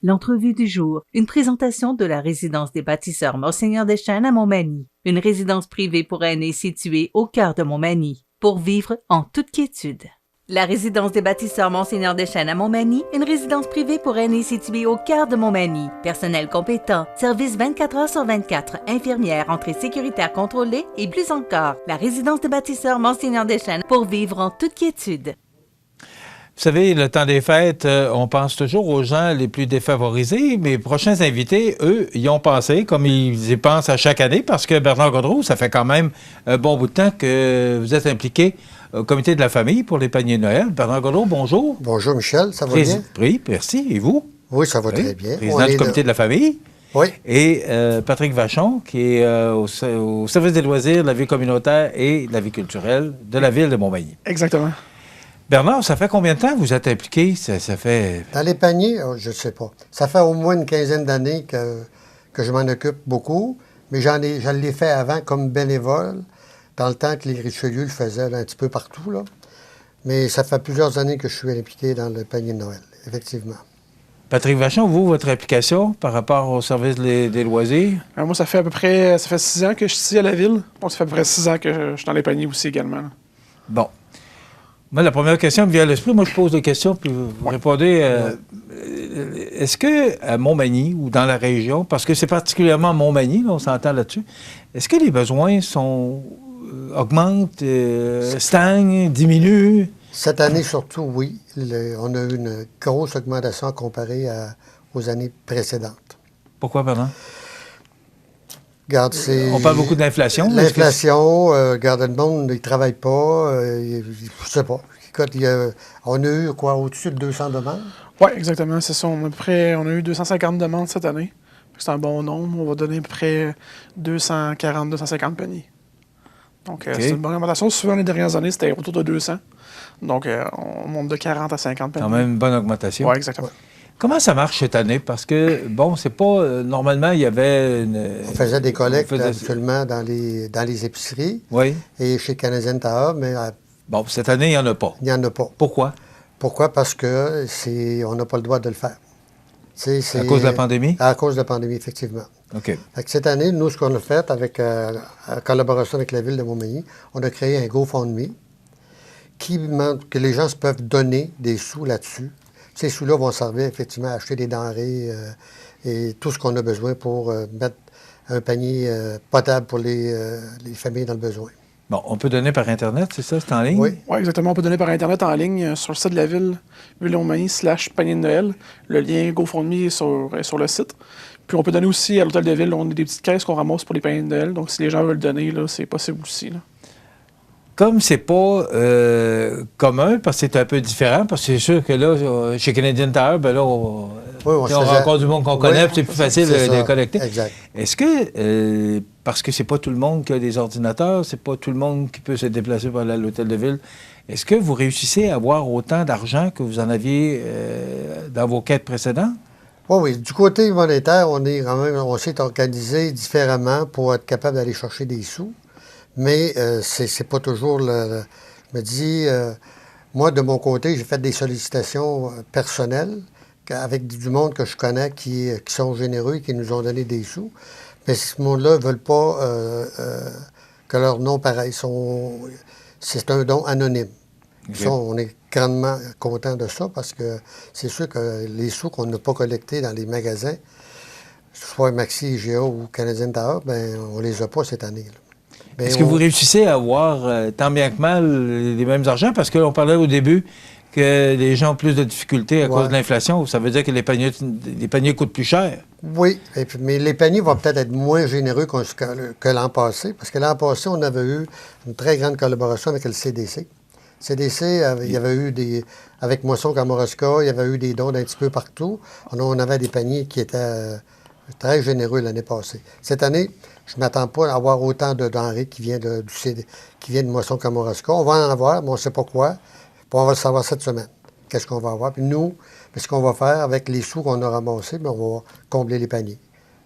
L'entrevue du jour, une présentation de la résidence des bâtisseurs Monseigneur Deschênes à Montmagny, une résidence privée pour aînés située au cœur de Montmagny, pour vivre en toute quiétude. La résidence des bâtisseurs Monseigneur Deschênes à Montmagny, une résidence privée pour aînés située au cœur de Montmagny. Personnel compétent, service 24 heures sur 24, infirmière, entrée sécuritaire contrôlée et plus encore. La résidence des bâtisseurs Monseigneur Deschênes pour vivre en toute quiétude. Vous savez, le temps des fêtes, on pense toujours aux gens les plus défavorisés. Mes prochains invités, eux, y ont pensé, comme ils y pensent à chaque année, parce que Bernard Godreau, ça fait quand même un bon bout de temps que vous êtes impliqué au comité de la famille pour les paniers de Noël. Bernard Godreau, bonjour. Bonjour Michel, ça va bien? Oui, merci. Et vous? Oui, ça va très bien. Président du comité de la famille. Oui. Et Patrick Vachon, qui est au service des loisirs, de la vie communautaire et de la vie culturelle de la ville de Montmagny. Exactement. Bernard, ça fait combien de temps que vous êtes impliqué? Ça fait... Dans les paniers, je ne sais pas. Ça fait au moins une quinzaine d'années que je m'en occupe beaucoup, mais je l'ai fait avant comme bénévole, dans le temps que les Richelieu le faisaient là, un petit peu partout. Là. Mais ça fait plusieurs années que je suis impliqué dans le panier de Noël, effectivement. Patrick Vachon, vous, votre implication par rapport au service des loisirs? Moi, ça fait 6 ans que je suis ici à la ville. Donc, ça fait à peu près 6 ans que je suis dans les paniers aussi également. Là. Bon. Moi, la première question me vient à l'esprit. Moi, je pose des questions, puis vous répondez. Est-ce que à Montmagny ou dans la région, parce que c'est particulièrement Montmagny, là, on s'entend là-dessus, est-ce que les besoins augmentent, stagnent, diminuent? Cette année surtout, oui. On a eu une grosse augmentation comparée aux années précédentes. Pourquoi, pardon? Regarde, on parle beaucoup d'inflation. L'inflation, regarde, le monde, il ne travaille pas. Je ne sais pas. Écoute, on a eu, au-dessus de 200 demandes? Oui, exactement. C'est ça. On a eu 250 demandes cette année. C'est un bon nombre. On va donner à peu près 240-250 paniers. Donc, c'est une bonne augmentation. Souvent, les dernières années, c'était autour de 200. Donc, on monte de 40 à 50 paniers. Quand même une bonne augmentation. Oui, exactement. Comment ça marche cette année? Parce que, bon, c'est pas... normalement, il y avait on faisait des collectes habituellement dans les épiceries. Oui. Et chez Canadian Tire, mais... bon, cette année, il n'y en a pas. Il n'y en a pas. Pourquoi? Pourquoi? Parce que on n'a pas le droit de le faire. À cause de la pandémie? À cause de la pandémie, effectivement. OK. Fait que cette année, nous, ce qu'on a fait, en collaboration avec la Ville de Montmagny, on a créé un GoFundMe qui montre que les gens peuvent donner des sous là-dessus. Ces sous-là vont servir effectivement à acheter des denrées et tout ce qu'on a besoin pour mettre un panier potable pour les familles dans le besoin. Bon, on peut donner par Internet, c'est ça? C'est en ligne? Oui. Oui, exactement. On peut donner par Internet en ligne sur le site de la ville, ville-de-Montmagny/panier de Noël. Le lien GoFundMe est sur le site. Puis on peut donner aussi à l'hôtel de ville. On a des petites caisses qu'on ramasse pour les paniers de Noël. Donc si les gens veulent donner, là, c'est possible aussi. Là. Comme c'est pas commun, parce que c'est un peu différent, parce que c'est sûr que là, chez Canadian Tire, ben là, on rencontre du monde qu'on connaît, puis c'est plus facile de collecter. Exact. Est-ce que, parce que c'est pas tout le monde qui a des ordinateurs, c'est pas tout le monde qui peut se déplacer pour aller à l'hôtel de ville, est-ce que vous réussissez à avoir autant d'argent que vous en aviez dans vos quêtes précédentes? Oui. Du côté monétaire, on s'est organisé différemment pour être capable d'aller chercher des sous. Mais c'est pas toujours je me dis, moi, de mon côté, j'ai fait des sollicitations personnelles avec du monde que je connais qui sont généreux et qui nous ont donné des sous. Mais ce monde-là ne veulent pas que leur nom pareil. C'est un don anonyme. Okay. Ça, on est grandement content de ça parce que c'est sûr que les sous qu'on n'a pas collectés dans les magasins, soit Maxi, IGA ou Canadian Tire, ben on les a pas cette année. Là. Est-ce que vous réussissez à avoir, tant bien que mal, les mêmes argents? Parce qu'on parlait au début que les gens ont plus de difficultés à cause de l'inflation. Ça veut dire que les paniers coûtent plus cher. Oui, mais les paniers vont peut-être être moins généreux que l'an passé. Parce que l'an passé, on avait eu une très grande collaboration avec le CDC. Il y avait eu avec Moisson Kamouraska, il y avait eu des dons d'un petit peu partout. On avait des paniers qui étaient très généreux l'année passée. Cette année, je ne m'attends pas à avoir autant de denrées qui viennent de Moisson Kamouraska. On va en avoir, mais on ne sait pas quoi. Puis on va le savoir cette semaine. Qu'est-ce qu'on va avoir? Puis nous, ce qu'on va faire avec les sous qu'on a ramassés, bien, on va combler les paniers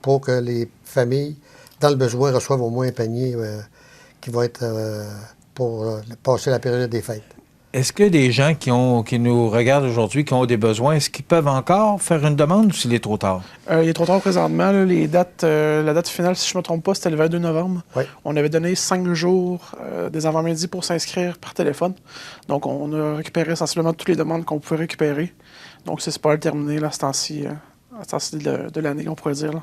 pour que les familles, dans le besoin, reçoivent au moins un panier qui va être pour passer la période des fêtes. Est-ce que des gens qui nous regardent aujourd'hui, qui ont des besoins, est-ce qu'ils peuvent encore faire une demande ou s'il est trop tard? Il est trop tard présentement. Là, les dates, la date finale, si je ne me trompe pas, c'était le 22 novembre. Oui. On avait donné 5 jours des avant-midi pour s'inscrire par téléphone. Donc, on a récupéré essentiellement toutes les demandes qu'on pouvait récupérer. Donc, c'est pas terminé là, à ce temps-ci de l'année, on pourrait dire. Là.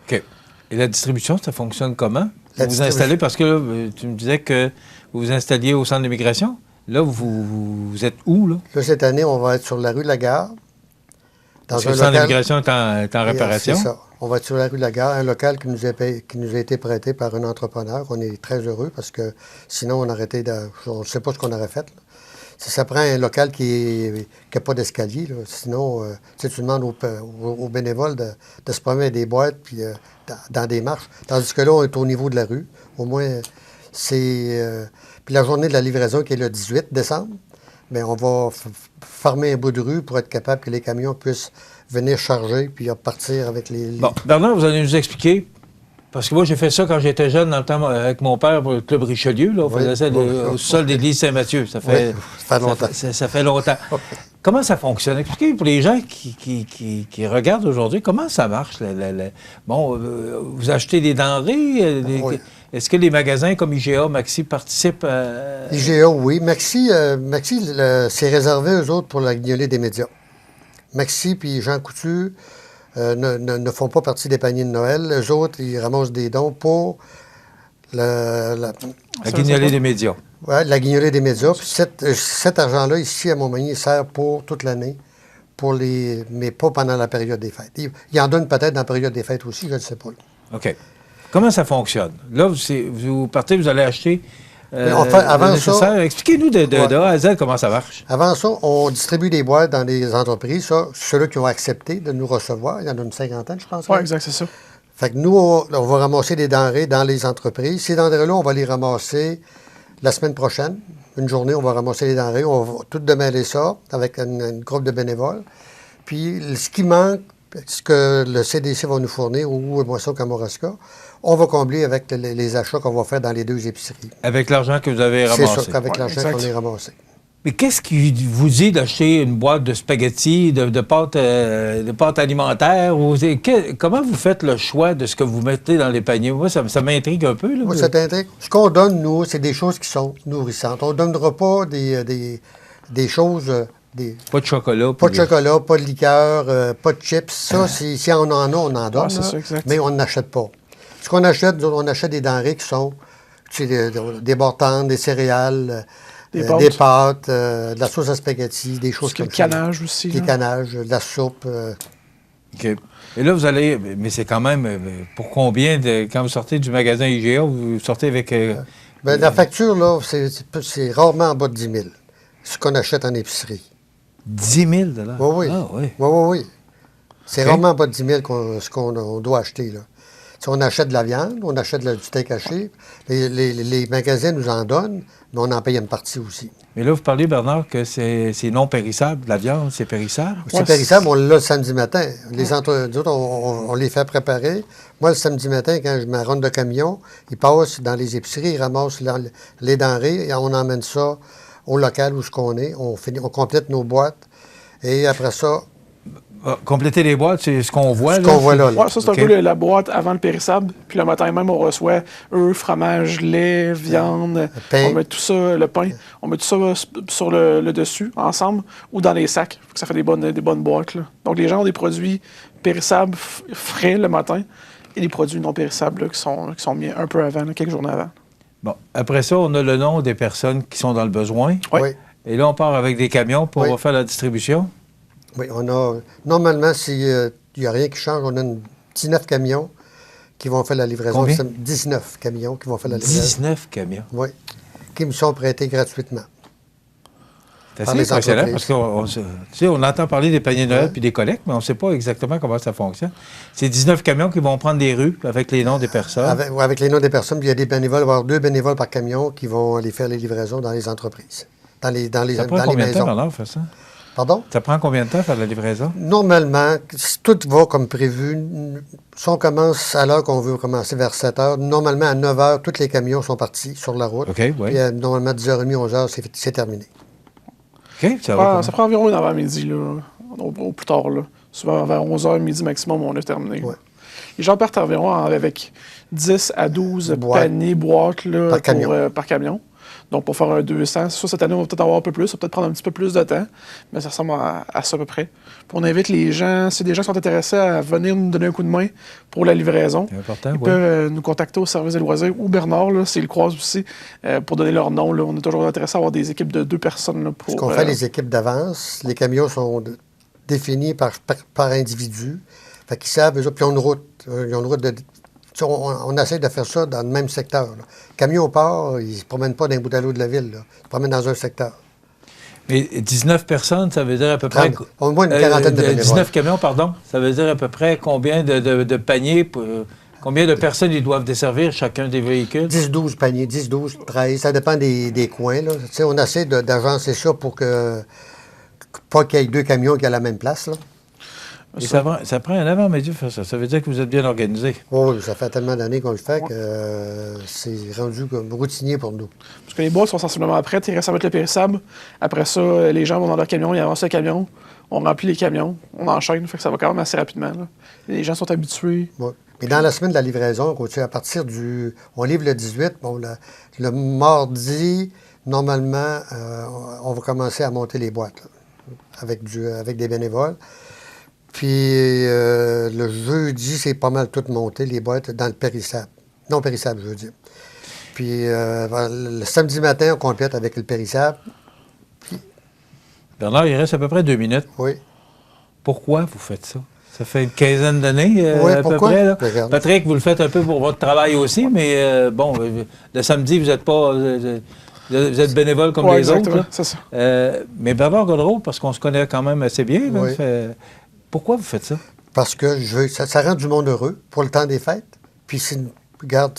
OK. Et la distribution, ça fonctionne comment? La Vous installez, parce que là, tu me disais que vous vous installiez au centre d'immigration. Là, vous êtes où, là? Là, cette année, on va être sur la rue de la Gare. Parce que le centre d'immigration est en réparation. C'est ça. On va être sur la rue de la Gare, un local qui nous a été prêté par un entrepreneur. On est très heureux parce que sinon, on arrêtait on ne sait pas ce qu'on aurait fait. Là. Ça prend un local qui n'a pas d'escalier. Là. Sinon, tu demandes aux bénévoles de se promener avec des boîtes puis dans des marches. Tandis que là, on est au niveau de la rue. Au moins, c'est... puis la journée de la livraison qui est le 18 décembre, bien, on va fermer un bout de rue pour être capable que les camions puissent venir charger puis repartir avec les... Bon, Bernard, vous allez nous expliquer, parce que moi, j'ai fait ça quand j'étais jeune, dans le temps, avec mon père pour le Club Richelieu. Là, on faisait ça au sol de l'église Saint-Mathieu. Ça fait longtemps. Ça fait longtemps. Comment ça fonctionne? Expliquez pour les gens qui regardent aujourd'hui, comment ça marche? Bon, vous achetez des denrées? Oui. Est-ce que les magasins comme IGA, Maxi participent à... IGA, oui. Maxi c'est réservé, eux autres, pour la guignolée des médias. Maxi puis Jean Coutu ne font pas partie des paniers de Noël. Eux autres, ils ramassent des dons pour la guignolée des médias. Oui, la guignolée des médias. Puis cet argent-là, ici, à Montmagny, il sert pour toute l'année, mais pas pendant la période des fêtes. Ils en donnent peut-être dans la période des fêtes aussi, je ne sais pas. Là. OK. Comment ça fonctionne? Là, vous partez, vous allez acheter avant ça. Expliquez-nous de A à Z comment ça marche. Avant ça, on distribue des boîtes dans des entreprises. Ça, ceux-là qui ont accepté de nous recevoir, il y en a une cinquantaine, je pense. Oui, exact, c'est ça. Fait que nous, on va ramasser des denrées dans les entreprises. Ces denrées-là, on va les ramasser la semaine prochaine. Une journée, on va ramasser les denrées. On va tout démêler ça avec une groupe de bénévoles. Puis, ce qui manque, ce que le CDC va nous fournir, ou Moisson Kamouraska, on va combler avec les achats qu'on va faire dans les deux épiceries. Avec l'argent que vous avez ramassé. C'est ça, avec l'argent qu'on a ramassé. Mais qu'est-ce qui vous dit d'acheter une boîte de spaghettis, de pâtes alimentaires? Comment vous faites le choix de ce que vous mettez dans les paniers? Moi, ça m'intrigue un peu. Là. Moi, ça t'intrigue. Ce qu'on donne, nous, c'est des choses qui sont nourrissantes. On ne donnera pas des choses... Pas de chocolat. Pas de chocolat, pas de liqueur, pas de chips. Ça, si on en a, on en donne. C'est ça, exact. Mais on n'achète pas. Ce qu'on achète, on achète des denrées qui sont des barres des céréales, des pâtes, de la sauce à spaghetti, des choses comme ça. Des canages aussi. Des canages, de la soupe. OK. Et là, vous allez... Mais c'est quand même... Pour combien, quand vous sortez du magasin IGA, vous sortez avec... La facture, là, c'est rarement en bas de 10 000. Ce qu'on achète en épicerie. 10 000 $? Oui. Ah, oui. Oui. C'est rarement en bas de 10 000 ce qu'on doit acheter, là. Si on achète de la viande, on achète du steak haché, les magasins nous en donnent, mais on en paye une partie aussi. Mais là, vous parlez, Bernard, que c'est non périssable. La viande, c'est périssable? C'est périssable, on l'a le samedi matin. Les autres, on les fait préparer. Moi, le samedi matin, quand je me ronde de camion, ils passent dans les épiceries, ils ramassent les denrées et on emmène ça au local où on complète nos boîtes. Et après ça... Compléter les boîtes, c'est ce qu'on voit, là? Ce qu'on voit là. Oui, ça, c'est un peu la boîte avant le périssable. Puis le matin même, on reçoit œufs, fromage, lait, viande. Pain. On met tout ça, le pain, on met tout ça sur le dessus, ensemble, ou dans les sacs. Ça fait des bonnes boîtes, là. Donc, les gens ont des produits périssables frais le matin et des produits non périssables là, qui sont mis un peu avant, là, quelques journées avant. Bon. Après ça, on a le nom des personnes qui sont dans le besoin. Oui. Et là, on part avec des camions pour faire la distribution. Oui, on a... Normalement, s'il n'y a rien qui change, on a 19 camions qui vont faire la livraison. Combien? 19 camions qui vont faire la livraison. 19 camions? Oui, qui me sont prêtés gratuitement. C'est assez impressionnant parce qu'on entend parler des paniers de Noël puis des collectes, mais on ne sait pas exactement comment ça fonctionne. C'est 19 camions qui vont prendre des rues avec les noms des personnes. Avec les noms des personnes, puis il y a des bénévoles, il va y avoir 2 bénévoles par camion qui vont aller faire les livraisons dans les entreprises, dans les ça prend combien de temps, Bernard, faire ça? Pardon? Ça prend combien de temps faire la livraison? Normalement, si tout va comme prévu, si on commence à l'heure qu'on veut commencer, vers 7 heures, normalement à 9 heures, tous les camions sont partis sur la route. OK, oui. Puis normalement, à 10h30, 11h, c'est terminé. OK, ça va. Ça prend environ une avant-midi, là, au plus tard. Là. Souvent, vers 11h, midi maximum, on a terminé. Ouais. Les gens partent environ avec 10 à 12 paniers, boîtes là, par camion. Donc, pour faire un 200, c'est sûr, cette année, on va peut-être avoir un peu plus, ça va peut-être prendre un petit peu plus de temps, mais ça ressemble à ça à peu près. Puis on invite les gens, si des gens qui sont intéressés à venir nous donner un coup de main pour la livraison, ils peuvent nous contacter au service des loisirs ou Bernard, là, s'ils le croisent aussi, pour donner leur nom. Là. On est toujours intéressé à avoir des équipes de 2 personnes. Là, Parce qu'on fait les équipes d'avance, les camions sont définis par individu, fait qu'ils savent, eux autres, puis ils ont une route. Ils ont une route de... On essaie de faire ça dans le même secteur. Là. Camion au port, ils ne se promènent pas dans les bouts à l'eau de la ville. Là. Ils se promènent dans un secteur. Mais 19 personnes, ça veut dire à peu près... Au moins une quarantaine de bénévoles. 19 camions, pardon. Ça veut dire à peu près combien de paniers, combien de personnes ils doivent desservir chacun des véhicules? 10-12 paniers, 10-12, 13. Ça dépend des coins. Là. On essaie d'agencer ça pour pas qu'il y ait 2 camions qui aient la même place. Là. Et ça prend un avant-midi de faire ça. Ça veut dire que vous êtes bien organisé. Oui, ça fait tellement d'années qu'on le fait que c'est rendu comme routinier pour nous. Parce que les boîtes sont sensiblement prêtes, il reste à mettre le périssable. Après ça, les gens vont dans leur camion, ils avancent le camion, on remplit les camions, on enchaîne, fait que ça va quand même assez rapidement. Là. Les gens sont habitués. Oui. Mais dans la semaine de la livraison, à partir du... On livre le 18, bon, le mardi, normalement, on va commencer à monter les boîtes là, avec des bénévoles. Puis le jeudi, c'est pas mal tout monté, les boîtes dans le périssable. Non périssable, je veux dire. Puis le samedi matin, on complète avec le périssable. Puis... Bernard, il reste à peu près 2 minutes. Oui. Pourquoi vous faites ça? Ça fait une quinzaine d'années oui, à pourquoi? peu près. Là. Patrick, vous le faites un peu pour votre travail aussi, mais bon, le samedi, vous n'êtes pas... Vous êtes bénévole comme les autres. Là. C'est ça. Mais Bernard Godreau, parce qu'on se connaît quand même assez bien, là, oui. Pourquoi vous faites ça? Parce que ça rend du monde heureux pour le temps des fêtes. Puis, regarde,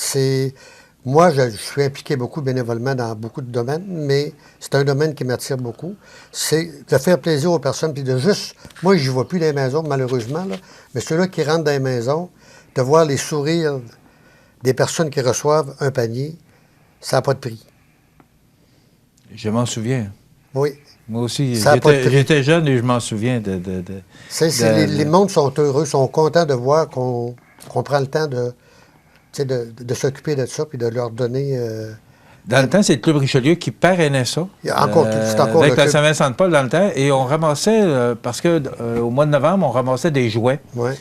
moi, je suis impliqué beaucoup bénévolement dans beaucoup de domaines, mais c'est un domaine qui m'attire beaucoup. C'est de faire plaisir aux personnes, puis de juste... Moi, je n'y vois plus dans les maisons, malheureusement, là, mais ceux-là qui rentrent dans les maisons, de voir les sourires des personnes qui reçoivent un panier, ça n'a pas de prix. Je m'en souviens. Oui. Moi aussi, j'étais jeune et je m'en souviens les mondes sont heureux, sont contents de voir qu'on prend le temps de s'occuper de ça puis de leur donner... Dans le temps, c'est le Club Richelieu qui parrainait ça. C'est encore avec la Saint-Vincent-de-Paul dans le temps. Et on ramassait, parce qu'au mois de novembre, on ramassait des jouets. Ouais.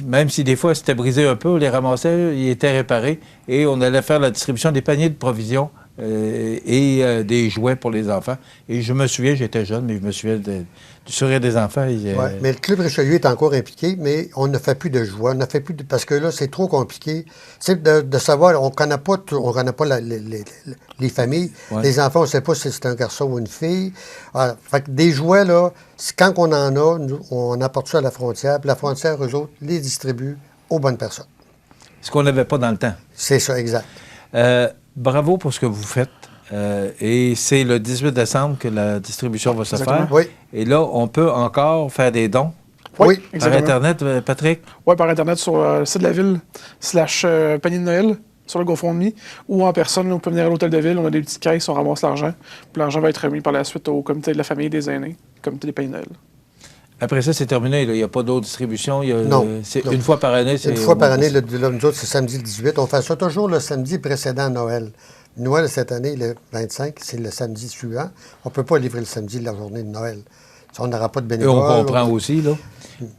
Même si des fois c'était brisé un peu, on les ramassait, ils étaient réparés. Et on allait faire la distribution des paniers de provisions. Et des jouets pour les enfants. Et je me souviens, j'étais jeune, mais je me souviens du sourire des enfants. Mais le Club Richelieu est encore impliqué, mais on ne fait plus de jouets, on ne fait plus parce que là, c'est trop compliqué. C'est de savoir, on ne connaît pas, les familles. Ouais. Les enfants, on ne sait pas si c'est un garçon ou une fille. Alors, fait que des jouets, là, quand on en a, on apporte ça à la frontière, puis la frontière, eux autres, les distribue aux bonnes personnes. Ce qu'on n'avait pas dans le temps. C'est ça, exact. Bravo pour ce que vous faites. Et c'est le 18 décembre que la distribution va se faire. Oui. Et là, on peut encore faire des dons. Oui, par Internet, Patrick? Oui, par Internet sur le site de la ville, / panier de Noël, sur le GoFundMe, ou en personne, on peut venir à l'hôtel de ville, on a des petites caisses, on ramasse l'argent. Puis l'argent va être remis par la suite au comité de la famille des aînés, comité des paniers de Noël. Après ça, c'est terminé. Il n'y a pas d'autre distribution. Non. Une fois par année. Une fois par année, nous autres, c'est samedi le 18. On fait ça toujours le samedi précédent Noël. Noël, cette année, le 25, c'est le samedi suivant. On ne peut pas livrer le samedi de la journée de Noël. On n'aura pas de bénévoles. Et on comprend aussi, là.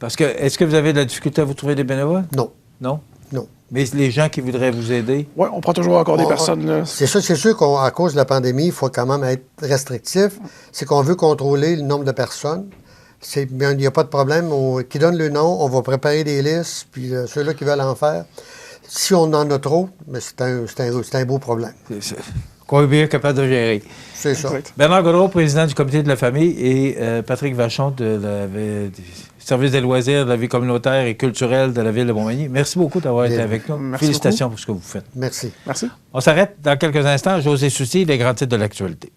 Parce que, est-ce que vous avez de la difficulté à vous trouver des bénévoles? Non. Non? Non. Mais les gens qui voudraient vous aider? Oui, on prend toujours encore des personnes. Là. C'est sûr qu'à cause de la pandémie, il faut quand même être restrictif. C'est qu'on veut contrôler le nombre de personnes. Il n'y a pas de problème. Qui donne le nom, on va préparer des listes, puis ceux-là qui veulent en faire. Si on en a trop, mais c'est un beau problème. Combien est capable de gérer? C'est ça. Bernard Godreau, président du comité de la famille, et Patrick Vachon du service des loisirs, de la vie communautaire et culturelle de la ville de Montmagny. Merci beaucoup d'avoir été avec nous. Merci Félicitations beaucoup. pour ce que vous faites. Merci. Merci. On s'arrête dans quelques instants. José Soucy, les grands titres de l'actualité.